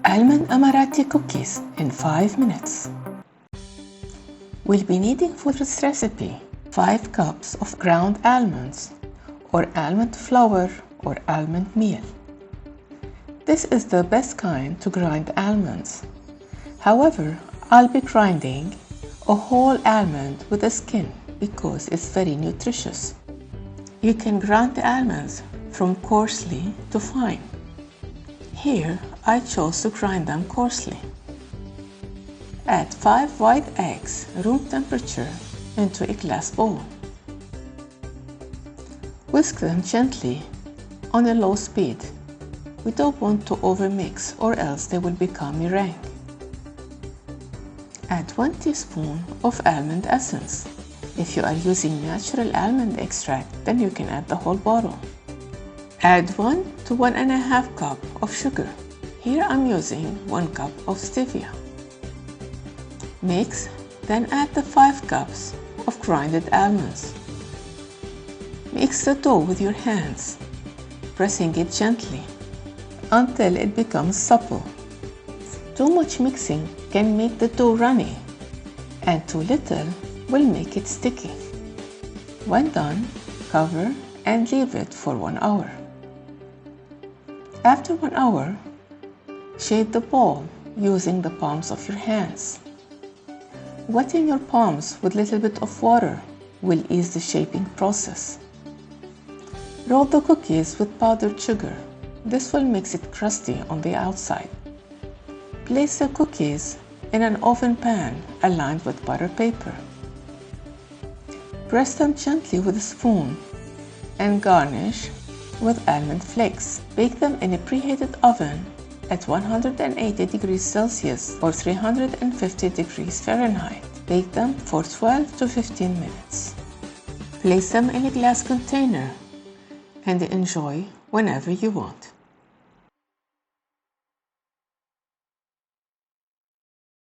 Almond Amaretti cookies in 5 minutes. We'll be needing for this recipe 5 cups of ground almonds or almond flour or almond meal. This is the best kind to grind almonds. However, I'll be grinding a whole almond with the skin because it's very nutritious. You can grind the almonds from coarsely to fine. Here, I chose to grind them coarsely. Add 5 white eggs, room temperature, into a glass bowl. Whisk them gently on a low speed. We don't want to overmix or else they will become meringue. Add 1 teaspoon of almond essence. If you are using natural almond extract, then you can add the whole bottle. Add 1 to 1.5 cup of sugar. Here I'm using 1 cup of stevia. Mix, then add the 5 cups of grinded almonds. Mix the dough with your hands, pressing it gently until it becomes supple. Too much mixing can make the dough runny, and too little will make it sticky. When done, cover and leave it for 1 hour. After 1 hour, shape the ball using the palms of your hands. Wetting your palms with a little bit of water will ease the shaping process. Roll the cookies with powdered sugar. This will make it crusty on the outside. Place the cookies in an oven pan aligned with butter paper. Press them gently with a spoon and garnish with almond flakes. Bake them in a preheated oven at 180 degrees Celsius or 350 degrees Fahrenheit. Bake them for 12 to 15 minutes. Place them in a glass container and enjoy whenever you want.